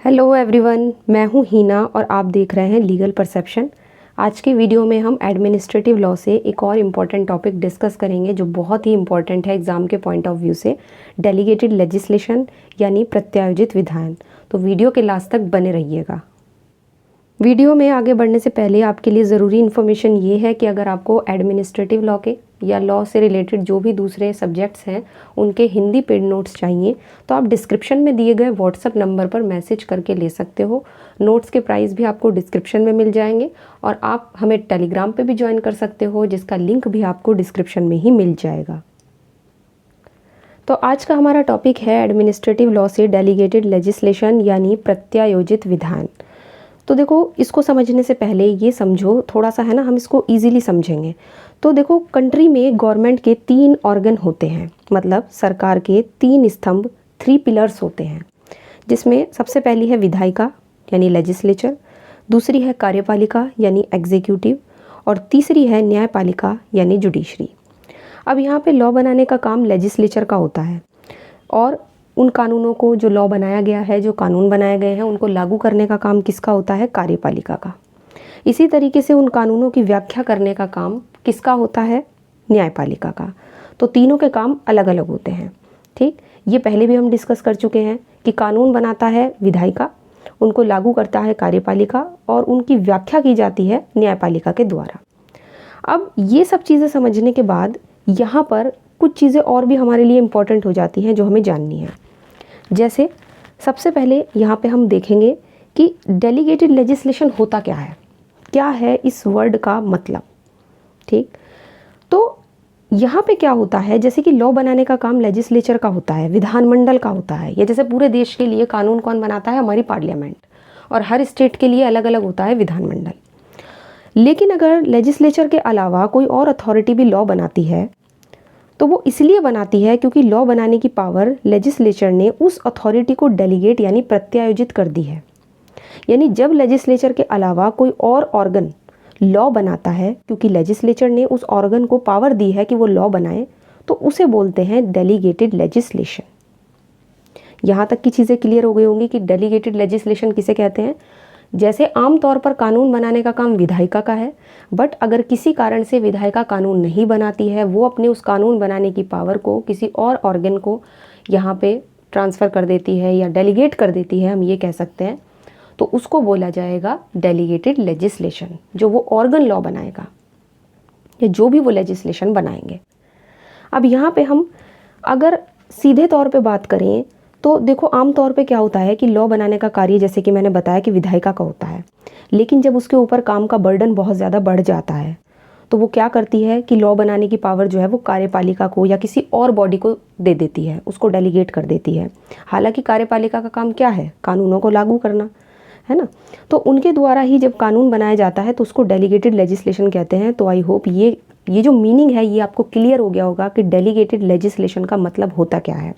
Hello everyone, मैं हूं हीना और आप देख रहे हैं लीगल परसेप्शन। आज के वीडियो में हम एडमिनिस्ट्रेटिव लॉ से एक और इम्पॉर्टेंट टॉपिक डिस्कस करेंगे जो बहुत ही इम्पॉर्टेंट है एग्ज़ाम के पॉइंट ऑफ व्यू से, डेलीगेटेड लेजिस्लेशन यानी प्रत्यायोजित विधान। तो वीडियो के लास्ट तक बने रहिएगा। वीडियो में आगे बढ़ने से पहले आपके लिए ज़रूरी इन्फॉर्मेशन ये है कि अगर आपको एडमिनिस्ट्रेटिव लॉ के या लॉ से रिलेटेड जो भी दूसरे सब्जेक्ट्स हैं उनके हिंदी पेड नोट्स चाहिए तो आप डिस्क्रिप्शन में दिए गए व्हाट्सएप नंबर पर मैसेज करके ले सकते हो। नोट्स के प्राइस भी आपको डिस्क्रिप्शन में मिल जाएंगे और आप हमें टेलीग्राम पे भी ज्वाइन कर सकते हो जिसका लिंक भी आपको डिस्क्रिप्शन में ही मिल जाएगा। तो आज का हमारा टॉपिक है एडमिनिस्ट्रेटिव लॉ से डेलीगेटेड लेजिस्लेशन यानी प्रत्यायोजित विधान। तो देखो, इसको समझने से पहले ये समझो थोड़ा सा, है ना, हम इसको इजीली समझेंगे। तो देखो, कंट्री में गवर्नमेंट के 3 ऑर्गन होते हैं, मतलब सरकार के 3 स्तंभ, 3 पिलर्स होते हैं, जिसमें सबसे पहली है विधायिका यानी लेजिस्लेचर, दूसरी है कार्यपालिका यानी एग्जीक्यूटिव और तीसरी है न्यायपालिका यानी जुडिशरी। अब यहाँ पे लॉ बनाने का काम लेजिस्लेचर का होता है और उन कानूनों को, जो लॉ बनाया गया है, जो कानून बनाए गए हैं, उनको लागू करने का काम किसका होता है? कार्यपालिका का। इसी तरीके से उन कानूनों की व्याख्या करने का काम किसका होता है? न्यायपालिका का। तो तीनों के काम अलग अलग होते हैं। ठीक, ये पहले भी हम डिस्कस कर चुके हैं कि कानून बनाता है विधायिका, उनको लागू करता है कार्यपालिका और उनकी व्याख्या की जाती है न्यायपालिका के द्वारा। अब ये सब चीज़ें समझने के बाद यहाँ पर कुछ चीज़ें और भी हमारे लिए इम्पॉर्टेंट हो जाती हैं जो हमें जाननी है। जैसे सबसे पहले यहाँ पे हम देखेंगे कि डेलीगेटेड लेजिस्लेशन होता क्या है इस वर्ड का मतलब। ठीक, तो यहाँ पे क्या होता है, जैसे कि लॉ बनाने का काम लेजिस्लेचर का होता है, विधानमंडल का होता है। या जैसे पूरे देश के लिए कानून कौन बनाता है? हमारी पार्लियामेंट। और हर स्टेट के लिए अलग अलग होता है विधानमंडल। लेकिन अगर लेजिस्लेचर के अलावा कोई और अथॉरिटी भी लॉ बनाती है तो वो इसलिए बनाती है क्योंकि लॉ बनाने की पावर लेजिस्लेचर ने उस अथॉरिटी को डेलीगेट यानी प्रत्यायोजित कर दी है। यानी जब लेजिस्लेचर के अलावा कोई और ऑर्गन लॉ बनाता है, क्योंकि लेजिस्लेचर ने उस ऑर्गन को पावर दी है कि वो लॉ बनाए, तो उसे बोलते हैं डेलीगेटेड लेजिस्लेशन। यहाँ तक की चीज़ें क्लियर हो गई होंगी कि डेलीगेटेड लेजिस्लेशन किसे कहते हैं। जैसे आमतौर पर कानून बनाने का काम विधायिका का है, बट अगर किसी कारण से विधायिका कानून नहीं बनाती है, वो अपने उस कानून बनाने की पावर को किसी और ऑर्गन को यहाँ पे ट्रांसफ़र कर देती है या डेलीगेट कर देती है, हम ये कह सकते हैं, तो उसको बोला जाएगा डेलीगेटेड लेजिस्लेशन। जो वो ऑर्गन लॉ बनाएगा या जो भी वो लेजिस्लेशन बनाएंगे। अब यहाँ पे हम अगर सीधे तौर पे बात करें तो देखो, आमतौर पे क्या होता है कि लॉ बनाने का कार्य, जैसे कि मैंने बताया, कि विधायिका का होता है। लेकिन जब उसके ऊपर काम का बर्डन बहुत ज़्यादा बढ़ जाता है तो वो क्या करती है कि लॉ बनाने की पावर जो है वो कार्यपालिका को या किसी और बॉडी को दे देती है, उसको डेलीगेट कर देती है। हालांकि कार्यपालिका का काम क्या है? कानूनों को लागू करना, है ना। तो उनके द्वारा ही जब कानून बनाया जाता है तो उसको डेलीगेटेड लेजिस्लेशन कहते हैं। तो आई होप ये जो मीनिंग है ये आपको क्लियर हो गया होगा कि डेलीगेटेड लेजिस्लेशन का मतलब होता क्या है।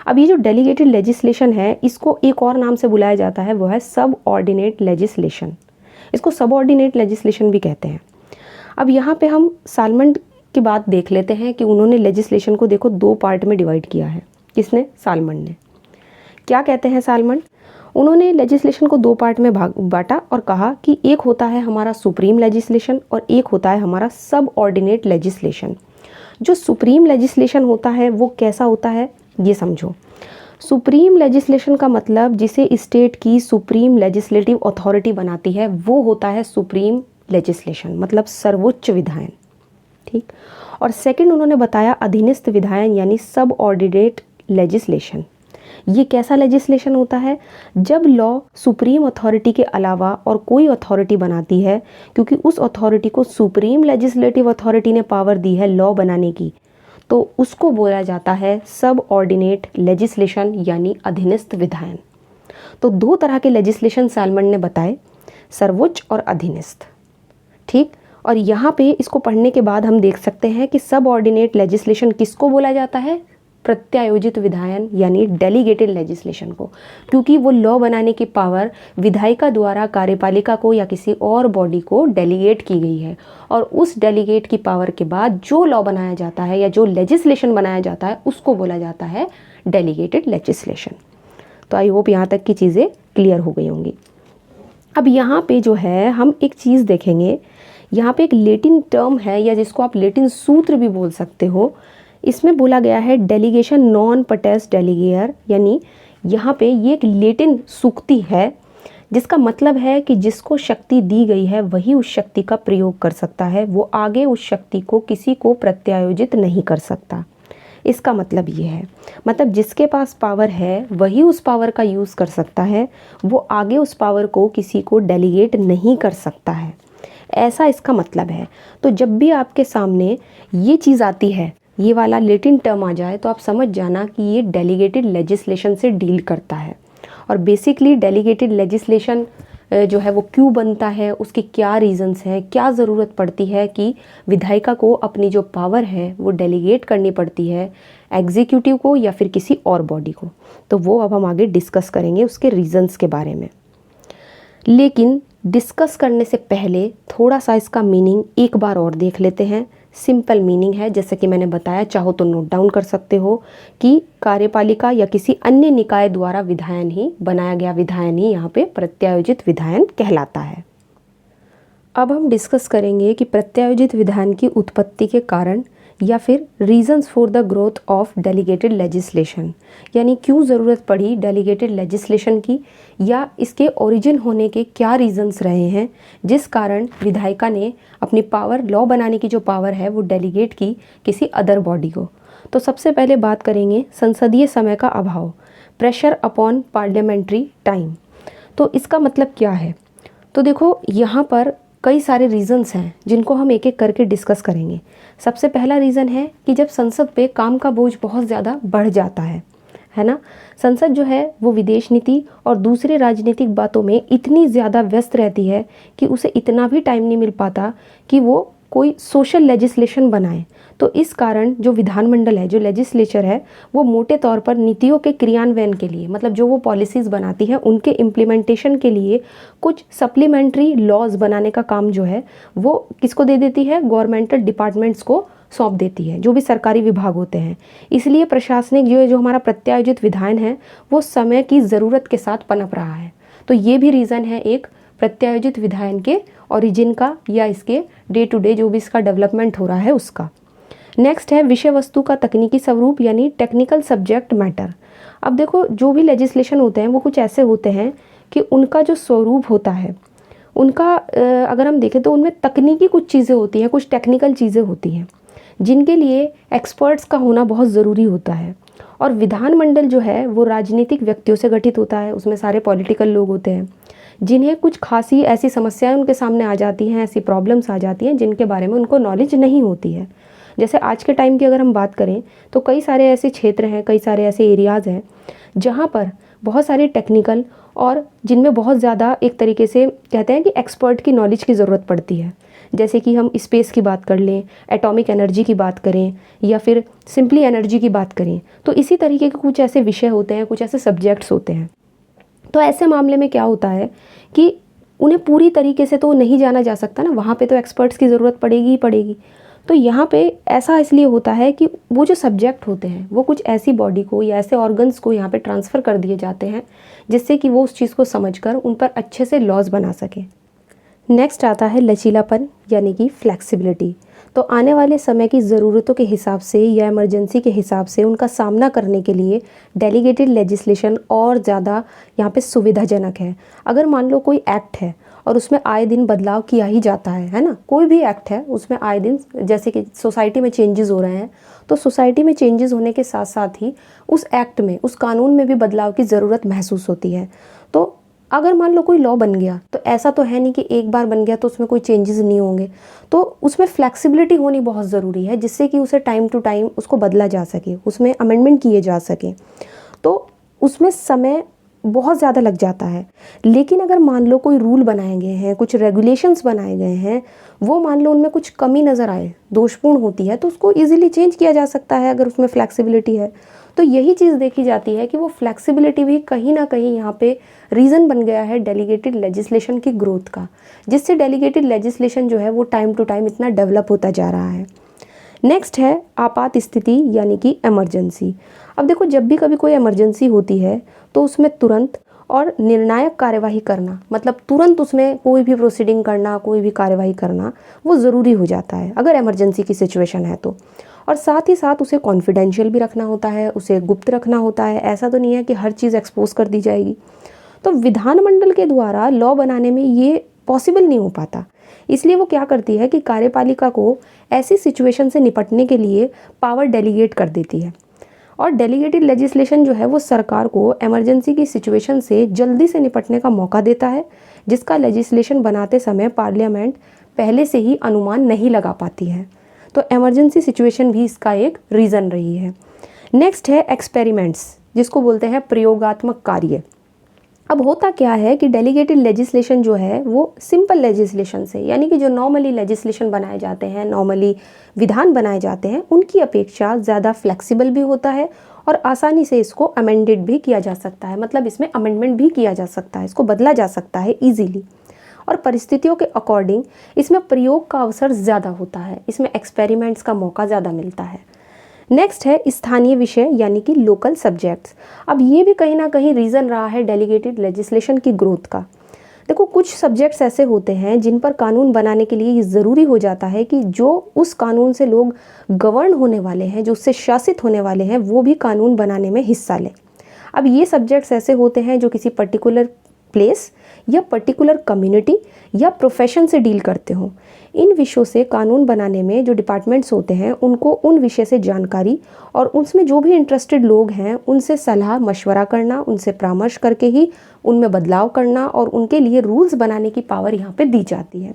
अब ये जो डेलीगेटेड लेजिस्लेशन है, इसको एक और नाम से बुलाया जाता है, वो है सब ऑर्डिनेट लेजिस्लेशन। इसको सब ऑर्डिनेट लेजिस्लेशन भी कहते हैं। अब यहाँ पे हम सालमन की बात देख लेते हैं कि उन्होंने लेजिस्लेशन को देखो 2 पार्ट में डिवाइड किया है। किसने? सालमन ने। क्या कहते हैं सालमन? उन्होंने लेजिस्लेशन को 2 पार्ट में बांटा और कहा कि एक होता है हमारा सुप्रीम लेजिस्लेशन और एक होता है हमारा सब ऑर्डिनेट लेजिस्लेशन। जो सुप्रीम लेजिस्लेशन होता है वो कैसा होता है, ये समझो। सुप्रीम लेजिस्लेशन का मतलब जिसे स्टेट की सुप्रीम लेजिस्लेटिव अथॉरिटी बनाती है वो होता है सुप्रीम लेजिस्लेशन, मतलब सर्वोच्च विधायन। ठीक, और सेकंड उन्होंने बताया अधीनस्थ विधायन यानी सब ऑर्डिनेट लेजिस्लेशन। ये कैसा लेजिस्लेशन होता है? जब लॉ सुप्रीम अथॉरिटी के अलावा और कोई अथॉरिटी बनाती है, क्योंकि उस अथॉरिटी को सुप्रीम लेजिस्लेटिव अथॉरिटी ने पावर दी है लॉ बनाने की, तो उसको बोला जाता है सब ऑर्डिनेट लेजिस्लेशन यानी अधीनस्थ विधायन। तो 2 तरह के लेजिस्लेशन सालमन ने बताए, सर्वोच्च और अधीनस्थ। ठीक, और यहाँ पे इसको पढ़ने के बाद हम देख सकते हैं कि सब ऑर्डिनेट लेजिस्लेशन किसको बोला जाता है? प्रत्यायोजित विधायन यानी डेलीगेटेड लेजिस्लेशन को, क्योंकि वो लॉ बनाने की पावर विधायिका द्वारा कार्यपालिका को या किसी और बॉडी को डेलीगेट की गई है। और उस डेलीगेट की पावर के बाद जो लॉ बनाया जाता है या जो लेजिस्लेशन बनाया जाता है उसको बोला जाता है डेलीगेटेड लेजिस्लेशन। तो आई होप यहाँ तक की चीज़ें क्लियर हो गई होंगी। अब यहाँ पे जो है हम एक चीज़ देखेंगे, यहाँ पे एक लैटिन टर्म है या जिसको आप लैटिन सूत्र भी बोल सकते हो। इसमें बोला गया है डेलीगेशन नॉन पटेस डेलीगेयर, यानी यहाँ पे ये एक लैटिन सूक्ति है जिसका मतलब है कि जिसको शक्ति दी गई है वही उस शक्ति का प्रयोग कर सकता है, वो आगे उस शक्ति को किसी को प्रत्यायोजित नहीं कर सकता। इसका मतलब ये है, मतलब जिसके पास पावर है वही उस पावर का यूज़ कर सकता है, वो आगे उस पावर को किसी को डेलीगेट नहीं कर सकता है, ऐसा इसका मतलब है। तो जब भी आपके सामने ये चीज़ आती है, ये वाला लैटिन टर्म आ जाए, तो आप समझ जाना कि ये डेलीगेटेड लेजिस्लेशन से डील करता है। और बेसिकली डेलीगेटेड लेजिस्लेशन जो है वो क्यों बनता है, उसके क्या रीजंस हैं, क्या ज़रूरत पड़ती है कि विधायिका को अपनी जो पावर है वो डेलीगेट करनी पड़ती है एग्जीक्यूटिव को या फिर किसी और बॉडी को, तो वो अब हम आगे डिस्कस करेंगे उसके रीजंस के बारे में। लेकिन डिस्कस करने से पहले थोड़ा सा इसका मीनिंग एक बार और देख लेते हैं। सिंपल मीनिंग है, जैसे कि मैंने बताया, चाहो तो नोट डाउन कर सकते हो कि कार्यपालिका या किसी अन्य निकाय द्वारा विधायन ही, बनाया गया विधायन ही यहाँ पे प्रत्यायोजित विधायन कहलाता है। अब हम डिस्कस करेंगे कि प्रत्यायोजित विधायन की उत्पत्ति के कारण या फिर reasons for the growth of delegated legislation, यानी क्यों ज़रूरत पड़ी डेलीगेटेड लेजिस्लेशन की, या इसके ओरिजिन होने के क्या रीजंस रहे हैं जिस कारण विधायिका ने अपनी पावर, लॉ बनाने की जो पावर है वो डेलीगेट की किसी अदर बॉडी को। तो सबसे पहले बात करेंगे संसदीय समय का अभाव, प्रेशर अपॉन पार्लियामेंट्री टाइम। तो इसका मतलब क्या है, तो देखो यहाँ पर कई सारे रीज़न्स हैं जिनको हम एक एक करके डिस्कस करेंगे। सबसे पहला रीज़न है कि जब संसद पे काम का बोझ बहुत ज़्यादा बढ़ जाता है ना। संसद जो है वो विदेश नीति और दूसरे राजनीतिक बातों में इतनी ज़्यादा व्यस्त रहती है कि उसे इतना भी टाइम नहीं मिल पाता कि वो कोई सोशल लेजिस्लेशन बनाए। तो इस कारण जो विधानमंडल है, जो लेजिस्लेचर है, वो मोटे तौर पर नीतियों के क्रियान्वयन के लिए, मतलब जो वो पॉलिसीज़ बनाती है उनके इम्प्लीमेंटेशन के लिए कुछ सप्लीमेंट्री लॉज बनाने का काम जो है वो किसको दे देती है, गवर्नमेंटल डिपार्टमेंट्स को सौंप देती है, जो भी सरकारी विभाग होते हैं। इसलिए प्रशासनिक जो हमारा प्रत्यायोजित विधायन है वो समय की ज़रूरत के साथ पनप रहा है। तो ये भी रीज़न है एक प्रत्यायोजित विधायन के ओरिजिन का, या इसके डे टू डे जो भी इसका डेवलपमेंट हो रहा है उसका। नेक्स्ट है विषय वस्तु का तकनीकी स्वरूप, यानी टेक्निकल सब्जेक्ट मैटर। अब देखो जो भी लेजिस्लेशन होते हैं वो कुछ ऐसे होते हैं कि उनका जो स्वरूप होता है उनका अगर हम देखें तो उनमें तकनीकी कुछ चीज़ें होती हैं, कुछ टेक्निकल चीज़ें होती हैं जिनके लिए एक्सपर्ट्स का होना बहुत ज़रूरी होता है। और विधानमंडल जो है वो राजनीतिक व्यक्तियों से गठित होता है, उसमें सारे पॉलिटिकल लोग होते हैं जिन्हें कुछ खासी ऐसी समस्याएं उनके सामने आ जाती हैं, ऐसी प्रॉब्लम्स आ जाती हैं जिनके बारे में उनको नॉलेज नहीं होती है। जैसे आज के टाइम की अगर हम बात करें तो कई सारे ऐसे क्षेत्र हैं, कई सारे ऐसे एरियाज़ हैं जहाँ पर बहुत सारे टेक्निकल और जिनमें बहुत ज़्यादा एक तरीके से कहते हैं कि एक्सपर्ट की नॉलेज की ज़रूरत पड़ती है। जैसे कि हम स्पेस की बात कर लें, एटॉमिक एनर्जी की बात करें, या फिर सिंपली एनर्जी की बात करें, तो इसी तरीके के कुछ ऐसे विषय होते हैं, कुछ ऐसे सब्जेक्ट्स होते हैं। तो ऐसे मामले में क्या होता है कि उन्हें पूरी तरीके से तो नहीं जाना जा सकता ना, वहाँ पे तो एक्सपर्ट्स की ज़रूरत पड़ेगी ही पड़ेगी। तो यहाँ पे ऐसा इसलिए होता है कि वो जो सब्जेक्ट होते हैं वो कुछ ऐसी बॉडी को या ऐसे ऑर्गन्स को यहाँ पे ट्रांसफ़र कर दिए जाते हैं जिससे कि वो उस चीज़ को समझकर उन पर अच्छे से लॉज बना सकें। नेक्स्ट आता है लचीलापन, यानी कि फ्लेक्सिबिलिटी। तो आने वाले समय की ज़रूरतों के हिसाब से या इमरजेंसी के हिसाब से उनका सामना करने के लिए डेलीगेटेड लेजिस्लेशन और ज़्यादा यहाँ पे सुविधाजनक है। अगर मान लो कोई एक्ट है और उसमें आए दिन बदलाव किया ही जाता है ना, कोई भी एक्ट है उसमें आए दिन, जैसे कि सोसाइटी में चेंजेस हो रहे हैं, तो सोसाइटी में चेंजेस होने के साथ साथ ही उस एक्ट में, उस कानून में भी बदलाव की ज़रूरत महसूस होती है। तो अगर मान लो कोई लॉ बन गया तो ऐसा तो है नहीं कि एक बार बन गया तो उसमें कोई चेंजेस नहीं होंगे, तो उसमें फ्लेक्सिबिलिटी होनी बहुत ज़रूरी है जिससे कि उसे टाइम टू टाइम उसको बदला जा सके, उसमें अमेंडमेंट किए जा सके। तो उसमें समय बहुत ज़्यादा लग जाता है। लेकिन अगर मान लो कोई रूल बनाए गए हैं, कुछ रेगुलेशंस बनाए गए हैं, वो मान लो उनमें कुछ कमी नज़र आए, दोषपूर्ण होती है, तो उसको ईजिली चेंज किया जा सकता है अगर उसमें फ्लेक्सिबिलिटी है। तो यही चीज़ देखी जाती है कि वो फ्लेक्सिबिलिटी भी कहीं ना कहीं यहाँ पे रीज़न बन गया है डेलीगेटेड लेजिस्लेशन की ग्रोथ का, जिससे डेलीगेटेड लेजिस्लेशन जो है वो टाइम टू टाइम इतना डेवलप होता जा रहा है। नेक्स्ट है आपात स्थिति, यानी कि इमरजेंसी। अब देखो जब भी कभी कोई इमरजेंसी होती है तो उसमें तुरंत और निर्णायक कार्यवाही करना, मतलब तुरंत उसमें कोई भी प्रोसीडिंग करना, कोई भी कार्यवाही करना वो ज़रूरी हो जाता है अगर इमरजेंसी की सिचुएशन है तो। और साथ ही साथ उसे कॉन्फिडेंशियल भी रखना होता है, उसे गुप्त रखना होता है। ऐसा तो नहीं है कि हर चीज़ एक्सपोज कर दी जाएगी। तो विधानमंडल के द्वारा लॉ बनाने में ये पॉसिबल नहीं हो पाता, इसलिए वो क्या करती है कि कार्यपालिका को ऐसी सिचुएशन से निपटने के लिए पावर डेलीगेट कर देती है। और डेलीगेटेड लेजिस्लेशन जो है वो सरकार को इमरजेंसी की सिचुएशन से जल्दी से निपटने का मौका देता है, जिसका लेजिस्लेशन बनाते समय पार्लियामेंट पहले से ही अनुमान नहीं लगा पाती है। तो इमरजेंसी सिचुएशन भी इसका एक रीज़न रही है। नेक्स्ट है एक्सपेरिमेंट्स, जिसको बोलते हैं प्रयोगात्मक कार्य। अब होता क्या है कि डेलीगेटेड लेजिस्लेशन जो है वो सिंपल लेजिस्लेशन से, यानी कि जो नॉर्मली लेजिस्लेशन बनाए जाते हैं, नॉर्मली विधान बनाए जाते हैं, उनकी अपेक्षा ज़्यादा फ्लेक्सिबल भी होता है और आसानी से इसको अमेंडेड भी किया जा सकता है, मतलब इसमें अमेंडमेंट भी किया जा सकता है, इसको बदला जा सकता है ईजीली। और परिस्थितियों के अकॉर्डिंग इसमें प्रयोग का अवसर ज़्यादा होता है, इसमें एक्सपेरिमेंट्स का मौका ज़्यादा मिलता है। नेक्स्ट है स्थानीय विषय, यानी कि लोकल सब्जेक्ट्स। अब ये भी कहीं ना कहीं रीज़न रहा है डेलीगेटेड लेजिस्लेशन की ग्रोथ का। देखो, कुछ सब्जेक्ट्स ऐसे होते हैं जिन पर कानून बनाने के लिए ये ज़रूरी हो जाता है कि जो उस कानून से लोग गवर्न होने वाले हैं, जो उससे शासित होने वाले हैं, वो भी कानून बनाने में हिस्सा लें। अब ये सब्जेक्ट्स ऐसे होते हैं जो किसी पर्टिकुलर प्लेस या पर्टिकुलर कम्युनिटी या प्रोफेशन से डील करते हों। इन विषयों से कानून बनाने में जो डिपार्टमेंट्स होते हैं उनको उन विषय से जानकारी और उसमें जो भी इंटरेस्टेड लोग हैं उनसे सलाह मशवरा करना, उनसे परामर्श करके ही उनमें बदलाव करना और उनके लिए रूल्स बनाने की पावर यहाँ पे दी जाती है।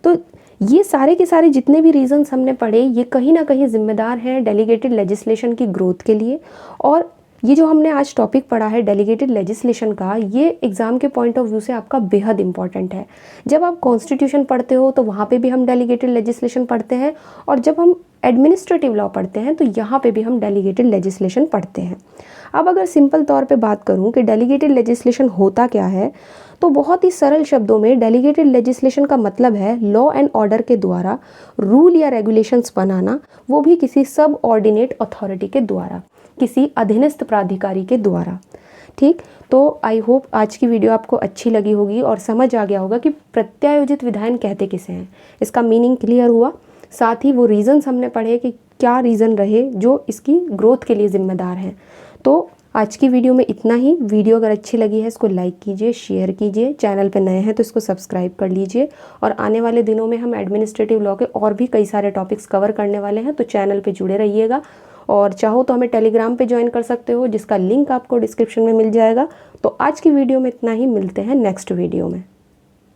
तो ये सारे के सारे जितने भी रीजंस हमने पढ़े, ये कहीं ना कहीं जिम्मेदार हैं डेलीगेटेड लेजिस्लेशन की ग्रोथ के लिए। और ये जो हमने आज टॉपिक पढ़ा है डेलीगेटेड लेजिस्लेशन का, ये एग्ज़ाम के पॉइंट ऑफ व्यू से आपका बेहद इंपॉर्टेंट है। जब आप कॉन्स्टिट्यूशन पढ़ते हो तो वहाँ पे भी हम डेलीगेटेड लेजिस्लेशन पढ़ते हैं, और जब हम एडमिनिस्ट्रेटिव लॉ पढ़ते हैं तो यहाँ पे भी हम डेलीगेटेड लेजिस्लेशन पढ़ते हैं। अब अगर सिंपल तौर पे बात करूँ कि डेलीगेटेड लेजिस्लेशन होता क्या है, तो बहुत ही सरल शब्दों में डेलीगेटेड लेजिस्लेशन का मतलब है लॉ एंड ऑर्डर के द्वारा रूल या रेगुलेशंस बनाना, वो भी किसी सब ऑर्डिनेट अथॉरिटी के द्वारा, किसी अधीनस्थ प्राधिकारी के द्वारा। ठीक, तो आई होप आज की वीडियो आपको अच्छी लगी होगी और समझ आ गया होगा कि प्रत्यायोजित विधायन कहते किसे हैं, इसका मीनिंग क्लियर हुआ। साथ ही वो रीज़न्स हमने पढ़े कि क्या रीज़न रहे जो इसकी ग्रोथ के लिए ज़िम्मेदार हैं। तो आज की वीडियो में इतना ही। वीडियो अगर अच्छी लगी है इसको लाइक कीजिए, शेयर कीजिए, चैनल पर नए हैं तो इसको सब्सक्राइब कर लीजिए। और आने वाले दिनों में हम एडमिनिस्ट्रेटिव लॉ के और भी कई सारे टॉपिक्स कवर करने वाले हैं, तो चैनल पे जुड़े रहिएगा। और चाहो तो हमें टेलीग्राम पे ज्वाइन कर सकते हो, जिसका लिंक आपको डिस्क्रिप्शन में मिल जाएगा। तो आज की वीडियो में इतना ही, मिलते हैं नेक्स्ट वीडियो में।